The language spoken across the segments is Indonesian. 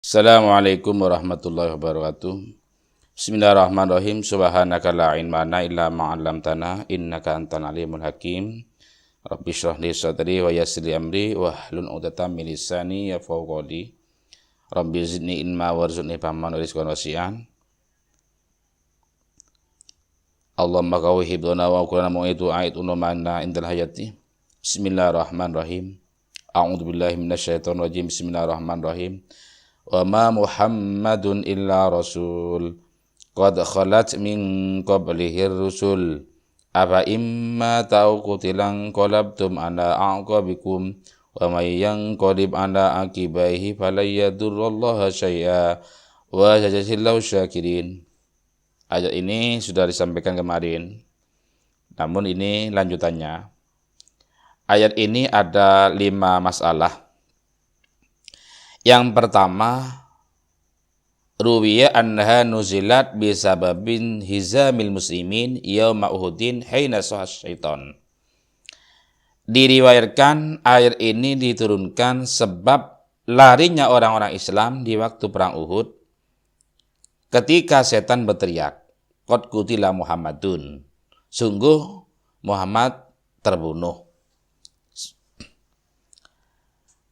Assalamualaikum warahmatullahi wabarakatuh. Bismillahirrahmanirrahim. Subhanaka la ilma lana illa ma 'allamtana innaka antal alimul hakim. Rabbi shrah li sadri wa yassir li amri wahlul 'uqdatam min lisani yafqahu qawli. Rabbi zidni ilma warzuqni fahman wa rizqan wasi'an. Allahumma qawi hibdana wa qurana mu'itu a'idun ma'ana indal hayati. Bismillahirrahmanirrahim. A'udzu billahi minasyaitonir rajim. Bismillahirrahmanirrahim. Wa ma Muhammadun illa rasul qad khalat min qablihi rusul afa imma qutilan qalabtum ala aqabikum wa may yanqalib ala aqibaihi falay yadurrallaha syai'a wa sajazillahu syakirin. Ayat ini sudah disampaikan kemarin, namun ini lanjutannya. Ayat ini ada 5 masalah. Yang pertama, ruwiya annaha nuzilat bisababin hizamil muslimin yauma Uhudin hina sahas syaitan. Diriwayatkan ayat ini diturunkan sebab larinya orang-orang Islam di waktu perang Uhud ketika setan berteriak, qad qutila Muhammadun, sungguh Muhammad terbunuh.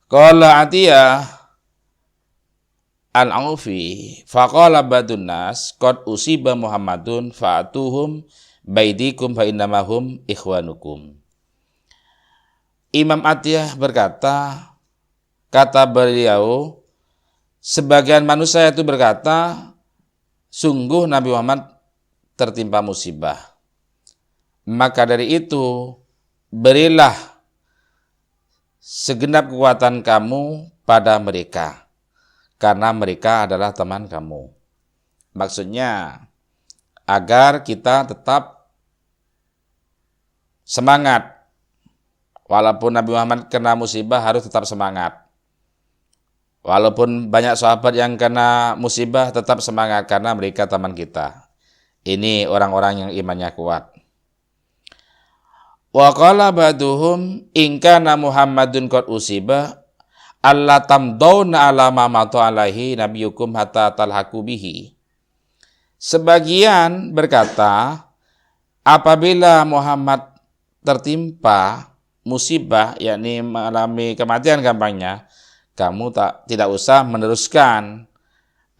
Qala Atiyah Al-Aufi faqala badun nas qad usiba Muhammadun fa'atuhum baidikum fa innamahum ikhwanukum. Imam Atiyah berkata, kata beliau, sebagian manusia itu berkata, sungguh Nabi Muhammad tertimpa musibah. Maka dari itu, berilah segenap kekuatan kamu pada mereka, karena mereka adalah teman kamu. Maksudnya, agar kita tetap semangat. Walaupun Nabi Muhammad kena musibah, harus tetap semangat. Walaupun banyak sahabat yang kena musibah, tetap semangat, karena mereka teman kita. Ini orang-orang yang imannya kuat. Wa qala ba'duhum in kana Muhammadun qad usiba Allah tamdawna ala ma matu alaihi nabiyukum hatta talhaku bihi. Sebagian berkata, apabila Muhammad tertimpa musibah, yakni mengalami kematian gampangnya, kamu tidak usah meneruskan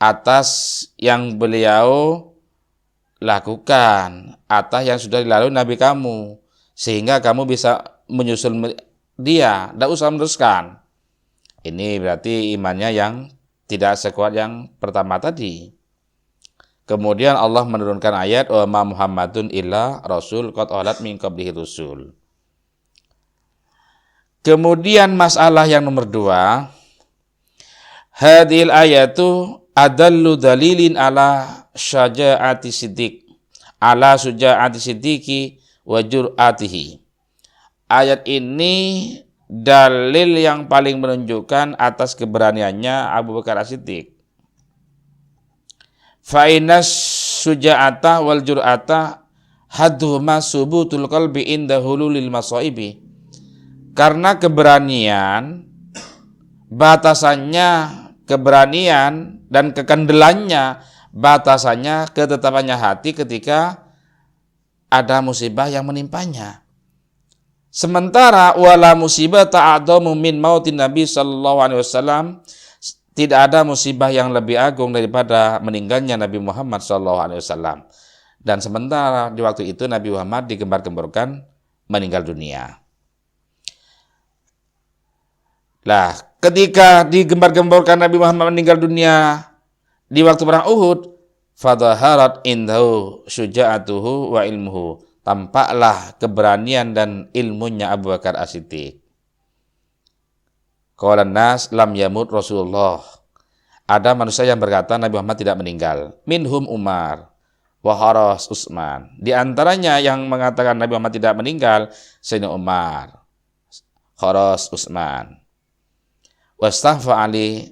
atas yang beliau lakukan, atas yang sudah dilalui Nabi kamu, sehingga kamu bisa menyusul dia, tidak usah meneruskan. Ini berarti imannya yang tidak sekuat yang pertama tadi. Kemudian Allah menurunkan ayat wa ma Muhammadun illa rasul qad khalat min qablihi rusul. Kemudian masalah yang nomor 2, hadhil ayatu adallu dalilin ala syaja'ati siddiq, ala syuja'ati siddiqi wa jur'atihi. Ayat ini dalil yang paling menunjukkan atas keberaniannya Abu Bakar As-Siddiq. Fa inna syuja'ata wal jur'ata hadhuma subutul qalbi inda hululil masaibi. Karena keberanian, batasannya keberanian dan kekendelannya, batasannya ketetapannya hati ketika ada musibah yang menimpanya. Sementara wala musibah ta'adhamu min mautin Nabi sallallahu alaihi wasallam, tidak ada musibah yang lebih agung daripada meninggalnya Nabi Muhammad sallallahu alaihi wasallam. Dan sementara di waktu itu Nabi Muhammad digembar-gemborkan meninggal dunia. Lah, ketika digembar-gemborkan Nabi Muhammad meninggal dunia di waktu perang Uhud, fadhaharat indahu syuja'atuhu wa ilmuhu. Tampaklah keberanian dan ilmunya Abu Bakar As-Siddiq. Qala nas lam yamut Rasulullah. Ada manusia yang berkata Nabi Muhammad tidak meninggal. Minhum Umar wa Haras Utsman. Di antaranya yang mengatakan Nabi Muhammad tidak meninggal, Sayyidina Umar, Haras Utsman. Wastaghfa Ali.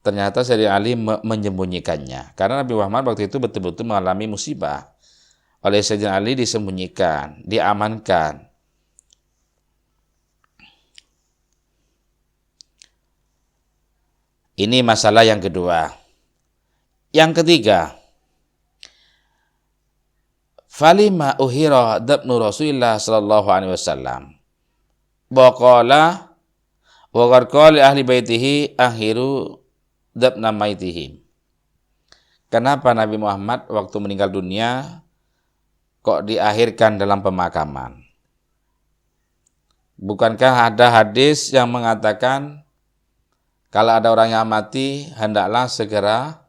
Ternyata Sayyidina Ali menyembunyikannya. Karena Nabi Muhammad waktu itu betul-betul mengalami musibah. Oleh Sayyidina Ali disembunyikan, diamankan. Ini masalah yang kedua. Yang ketiga, falima uhira dabnu Rasulillah sallallahu alaihi wasallam. Waqala wa qala ahli baitihi akhiru dabna maitihim. Kenapa Nabi Muhammad waktu meninggal dunia kok diakhirkan dalam pemakaman? Bukankah ada hadis yang mengatakan kalau ada orang yang mati, hendaklah segera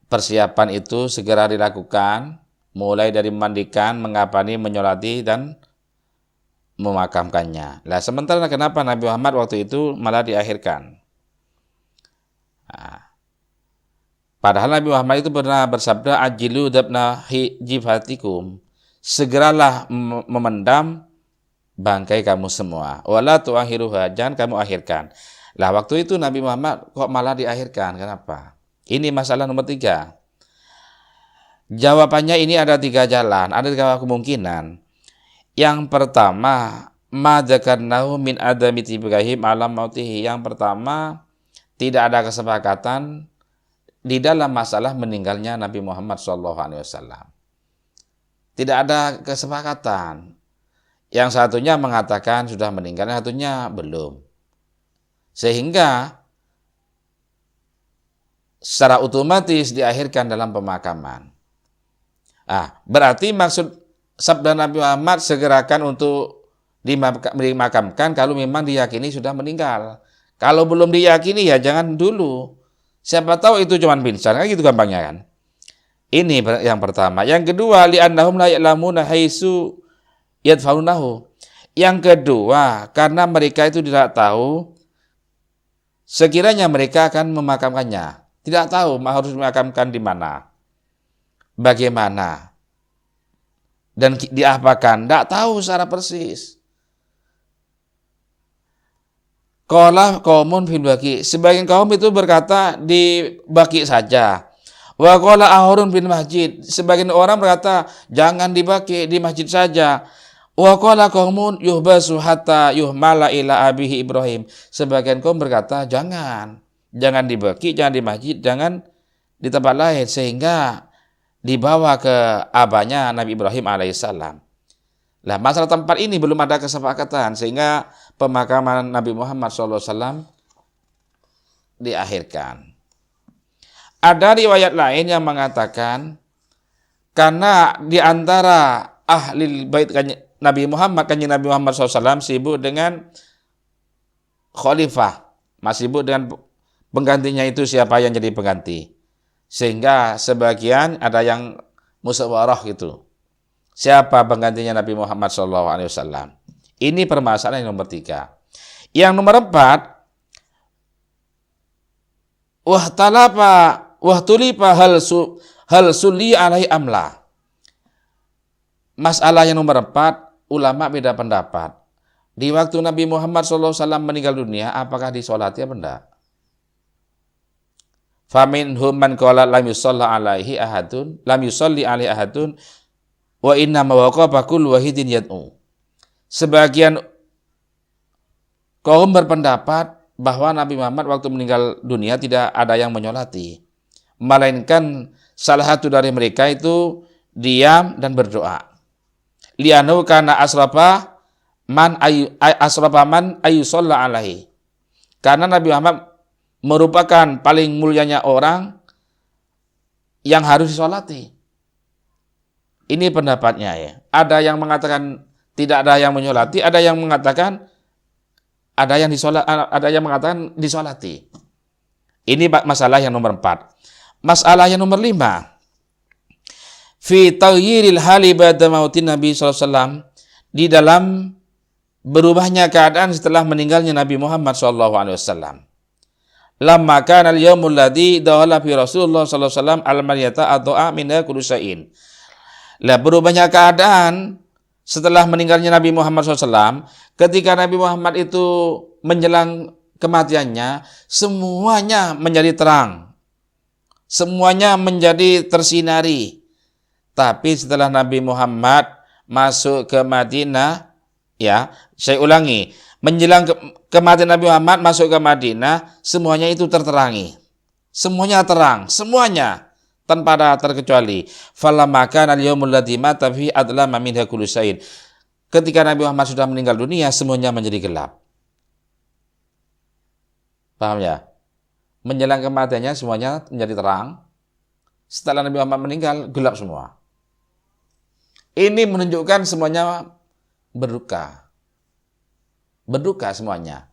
persiapan itu segera dilakukan, mulai dari memandikan, mengapani, menyolati, dan memakamkannya. Nah, sementara kenapa Nabi Muhammad waktu itu malah diakhirkan? Nah, padahal Nabi Muhammad itu pernah bersabda, ajilu dabna jifatikum, segeralah memendam bangkai kamu semua. Wala tuakhiruha, jangan kamu akhirkan. Lah waktu itu Nabi Muhammad kok malah diakhirkan? Kenapa? Ini masalah nomor 3. Jawabannya ini ada 3 jalan, ada 3 kemungkinan. Yang pertama, ma dzakarnahu min adami Ibrahim alam mautihi. Yang pertama, tidak ada kesepakatan di dalam masalah meninggalnya Nabi Muhammad SAW. Tidak ada kesepakatan. Yang satunya mengatakan sudah meninggal, yang satunya belum. Sehingga secara otomatis diakhirkan dalam pemakaman. Berarti maksud sabda Nabi Muhammad segerakan untuk dimakamkan kalau memang diyakini sudah meninggal. Kalau belum diyakini ya jangan dulu. Siapa tahu itu cuma pingsan, kan gitu gampangnya kan. Ini yang pertama. Yang kedua, li'annahum la ya'lamuna haitsu yadfaunahu. Yang kedua, karena mereka itu tidak tahu sekiranya mereka akan memakamkannya. Tidak tahu harus memakamkan di mana, bagaimana, dan diapakan. Tidak tahu secara persis. Qala qaumun fil baqi. Sebagian kaum itu berkata di baqi saja. Wa qala ahurun fil masjid. Sebagian orang berkata jangan di baqi, di masjid saja. Wa qala qaumun yuhbasu hatta yuhmala ila abihi Ibrahim. Sebagian kaum berkata jangan di baqi, jangan di masjid, jangan di tempat lain sehingga dibawa ke abahnya Nabi Ibrahim alaihissalam. Nah, masalah tempat ini belum ada kesepakatan sehingga pemakaman Nabi Muhammad SAW diakhirkan. Ada riwayat lain yang mengatakan karena di antara ahli bait Nabi Muhammad, kanjeng Nabi Muhammad SAW sibuk dengan khalifah, masih sibuk dengan penggantinya itu siapa yang jadi pengganti. Sehingga sebagian ada yang musyawarah gitu. Siapa penggantinya Nabi Muhammad SAW? Ini permasalahan yang nomor 3. Yang nomor 4, wahtulifa hal sulli alaihi amla. Masalah yang nomor 4, ulama beda pendapat. Di waktu Nabi Muhammad SAW meninggal dunia, apakah disolati apa enggak? Faminhum man qala lam yusalli alaihi ahadun wa inna ma waqafa kullu wahidin yad'u. Sebagian kaum berpendapat bahwa Nabi Muhammad waktu meninggal dunia tidak ada yang menyolati, melainkan salah satu dari mereka itu diam dan berdoa. Li'annahu kana asrafa man ayyusalla alaihi. Karena Nabi Muhammad merupakan paling mulianya orang yang harus disolati. Ini pendapatnya ya. Ada yang mengatakan tidak ada yang menyolati, ada yang mengatakan disolati. Ini masalah yang nomor 4. Masalah yang nomor 5. Fi taghyiril hali ba'da mautin Nabi SAW, di dalam berubahnya keadaan setelah meninggalnya Nabi Muhammad SAW. Lamma kana al-yaumul ladzi dawala fi Rasulullah sallallahu alaihi wasallam al-maryata addu'a minha kullu syai'in. Lah berubahnya keadaan setelah meninggalnya Nabi Muhammad SAW, ketika Nabi Muhammad itu menjelang kematiannya, semuanya menjadi terang, semuanya menjadi tersinari. Tapi setelah Nabi Muhammad masuk ke Madinah, ya, saya ulangi, menjelang kematian Nabi Muhammad masuk ke Madinah, semuanya itu terterangi. Semuanya terang, semuanya tanpa ada terkecuali. Falamma kana al-yaumul ladzi mata fihi adlama minha kullu syai'in. Ketika Nabi Muhammad sudah meninggal dunia, semuanya menjadi gelap. Paham ya? Menjelang kematiannya semuanya menjadi terang. Setelah Nabi Muhammad meninggal, gelap semua. Ini menunjukkan semuanya berduka. Berduka semuanya.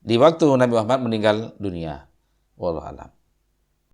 Di waktu Nabi Muhammad meninggal dunia. Wallahu a'lam.